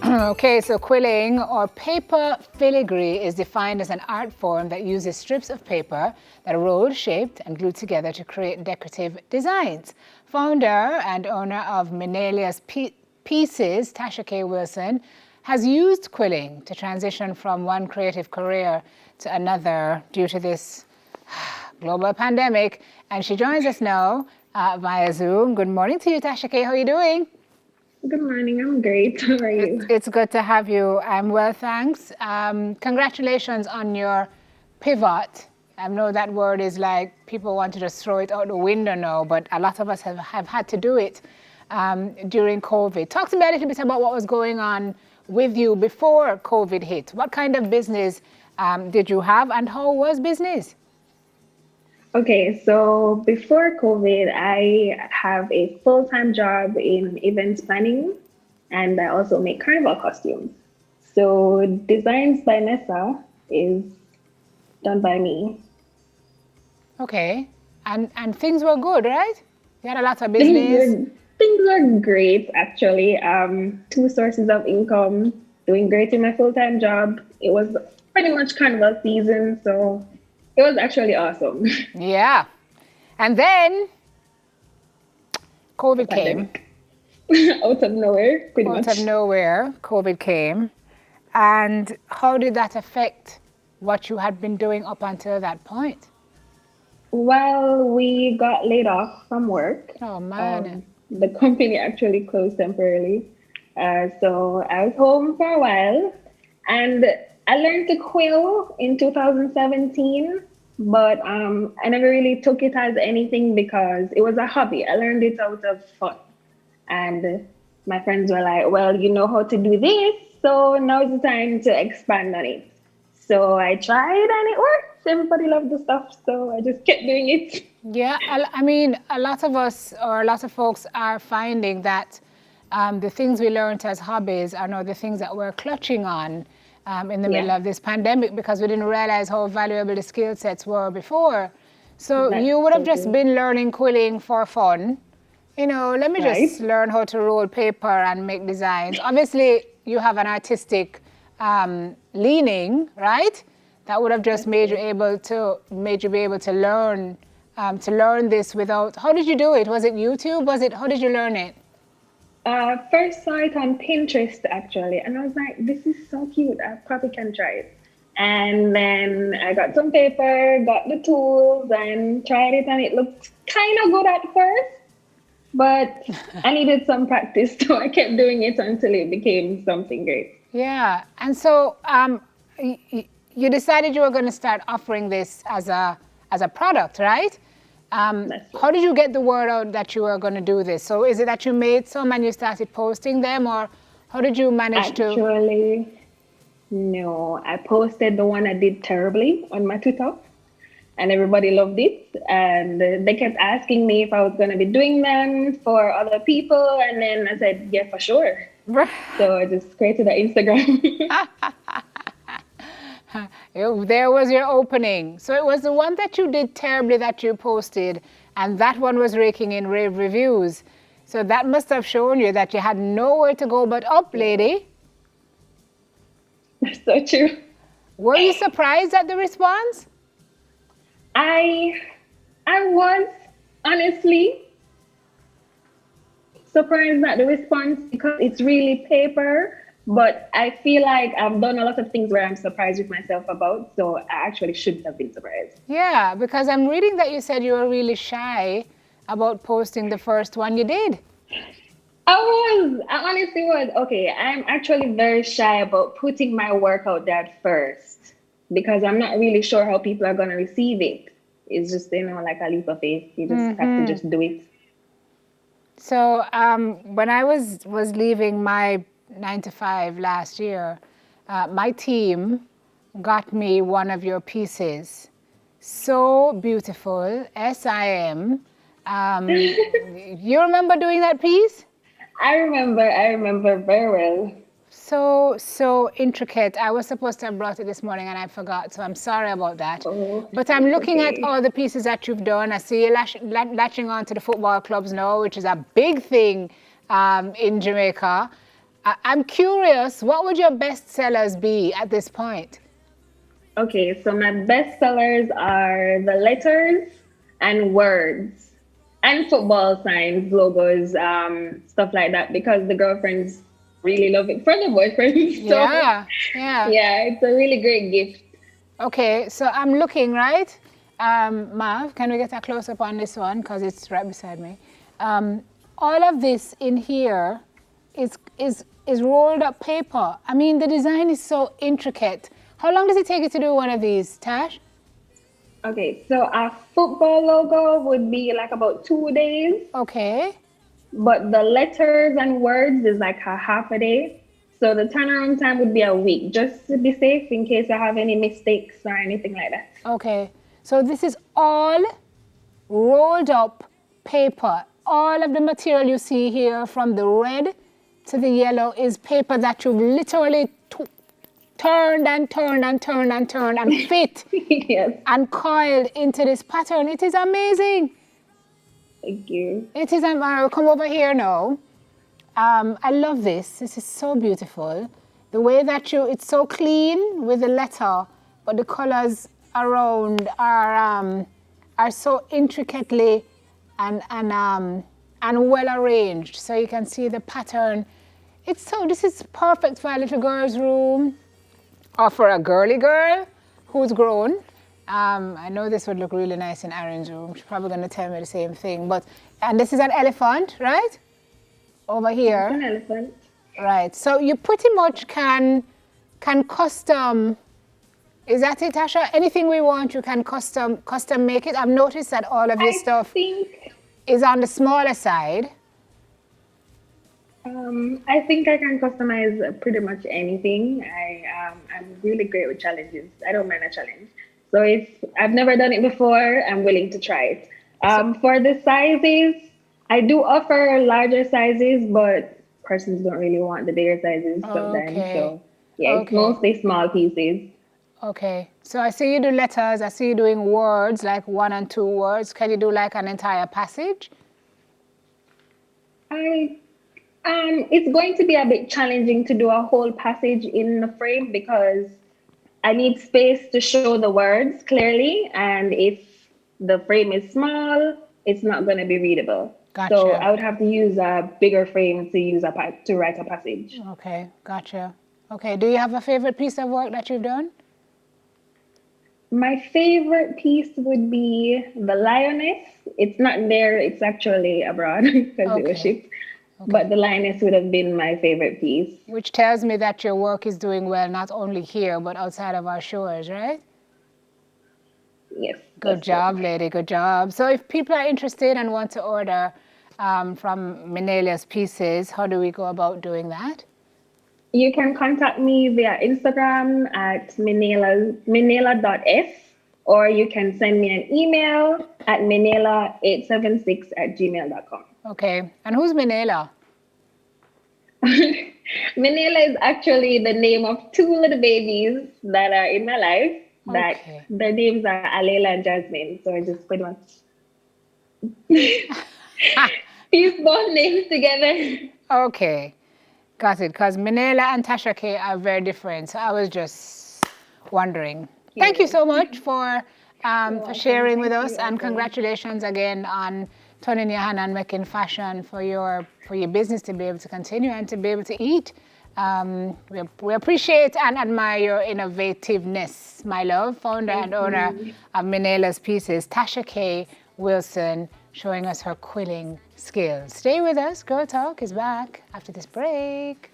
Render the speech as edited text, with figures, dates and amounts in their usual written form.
Okay, so quilling or paper filigree is defined as an art form that uses strips of paper that are rolled, shaped, and glued together to create decorative designs. Founder and owner of Minalia's Pieces, Tasha K. Wilson, has used quilling to transition from one creative career to another due to this global pandemic. And she joins us now via Zoom. Good morning to you, Tasha K. How are you doing? Good morning, I'm great. How are you? It's good to have you. I'm well, thanks. Congratulations on your pivot. I know that word is like people want to just throw it out the window now, but a lot of us have had to do it during COVID. Talk to me a little bit about what was going on with you before COVID hit. What kind of business did you have and how was business? Okay, so before COVID, I have a full-time job in events planning, and I also make carnival costumes. So Designs by Nessa is done by me. Okay, and things were good, right? You had a lot of Things business. are things are great actually. Two sources of income, doing great in my full-time job. It was pretty much carnival season, so it was actually awesome. Yeah. And then The COVID came. pandemic. Out of nowhere, pretty Out of much. nowhere, COVID came. And how did that affect what you had been doing up until that point? Well, we got laid off from work. Oh, man. The company actually closed temporarily. So I was home for a while and I learned to quill in 2017, but I never really took it as anything because it was a hobby. I learned it out of fun. And my friends were like, well, you know how to do this, so now's the time to expand on it. So I tried and it worked. Everybody loved the stuff, so I just kept doing it. Yeah, I mean, a lot of us or a lot of folks are finding that the things we learned as hobbies are now the things that we're clutching on in the middle Yeah, of this pandemic because we didn't realize how valuable the skill sets were before. So that's you would have so just true. been learning quilling for fun. You know, let me just Right? learn how to roll paper and make designs. Obviously, you have an artistic leaning, right? That would have just That's made you true. be able to learn this without. How did you do it? Was it YouTube? How did you learn it? First saw it on Pinterest actually, and I was like, this is so cute. I probably can try it. And then I got some paper, got the tools, and tried it, and it looked kind of good at first, but I needed some practice, so I kept doing it until it became something great. Yeah, and so you decided you were going to start offering this as a product, right? That's How true. did you get the word out that you were going to do this? So is it that you made some and you started posting them, or how did you manage to? Actually, no, I posted the one I did terribly on my Twitter, and everybody loved it. And they kept asking me if I was going to be doing them for other people, and then I said, yeah, for sure. So I just created an Instagram. There was your opening. So it was the one that you did terribly that you posted, and that one was raking in rave reviews. So that must have shown you that you had nowhere to go but up, lady. That's so true. Were you surprised at the response? I I was honestly surprised at the response because it's really paper, but I feel like I've done a lot of things where I'm surprised with myself about, so I actually shouldn't have been surprised. Yeah, because I'm reading that you said you were really shy about posting the first one you did. I honestly was. Okay, I'm actually very shy about putting my work out there at first because I'm not really sure how people are going to receive it. It's just, like a leap of faith. You just have to just do it. So when I was leaving my 9 to 5 last year, my team got me one of your pieces. So beautiful, SIM. You remember doing that piece? I remember very well. So intricate. I was supposed to have brought it this morning and I forgot, so I'm sorry about that. Oh, But I'm it's looking at okay. all the pieces that you've done. I see you latching on to the football clubs now, which is a big thing in Jamaica. I'm curious, what would your best sellers be at this point? Okay, so my best sellers are the letters and words and football signs, logos, stuff like that, because the girlfriends really love it for the boyfriends. So Yeah, yeah. yeah, it's a really great gift. Okay, so I'm looking, right? Mav, can we get a close up on this one? Because it's right beside me. All of this in here is rolled up paper. I mean, the design is so intricate. How long does it take you to do one of these, Tash? Okay, so a football logo would be like about 2 days, Okay, but the letters and words is like a half a day. So the turnaround time would be a week, just to be safe in case I have any mistakes or anything like that. okay. So this is all rolled up paper. All of the material you see here, from the red to the yellow, is paper that you've literally turned and turned and turned and turned and fit Yes, and coiled into this pattern. It is amazing. thank you. It is. I'll come over here now. I love this. This is so beautiful. The way that it's so clean with the letter, but the colors around are so intricately and well arranged. So you can see the pattern. This is perfect for a little girl's room or for a girly girl who's grown. I know this would look really nice in Aaron's room. She's probably going to tell me the same thing. And this is an elephant, right? Over here. An elephant. Right. So you pretty much can custom. Is that it, Tasha? Anything we want, you can custom make it. I've noticed that all of your stuff is on the smaller side. I think I can customize pretty much anything. I'm really great with challenges. I don't mind a challenge. So if I've never done it before, I'm willing to try it. For the sizes, I do offer larger sizes, but persons don't really want the bigger sizes sometimes. Okay. So yeah, it's mostly small pieces. Okay. So I see you do letters. I see you doing words, like 1 and 2 words. Can you do like an entire passage? It's going to be a bit challenging to do a whole passage in the frame because I need space to show the words clearly, and if the frame is small, it's not going to be readable. Gotcha. So I would have to use a bigger frame to write a passage. Okay, gotcha. Okay, do you have a favorite piece of work that you've done? My favorite piece would be the lioness. It's not there, it's actually abroad because it was shipped. Okay. But the lioness would have been my favorite piece. Which tells me that your work is doing well, not only here, but outside of our shores, right? Yes. Good job, lady, good job. So if people are interested and want to order from Minelia's pieces, how do we go about doing that? You can contact me via Instagram at minela.f, or you can send me an email at minela876@gmail.com. Okay. And who's Minela? Minela is actually the name of 2 little babies that are in my life. That their names are Alela and Jasmine. So I just pretty much piece both names together. Okay. Got it. Because Minela and Tasha K are very different. So I was just wondering. Thank you so much for sharing with us, and congratulations again on turning your hand and making fashion for your business to be able to continue and to be able to eat. We appreciate and admire your innovativeness, my love. Founder and owner of Minela's Pieces, Tasha K. Wilson, showing us her quilling skills. Stay with us. Girl Talk is back after this break.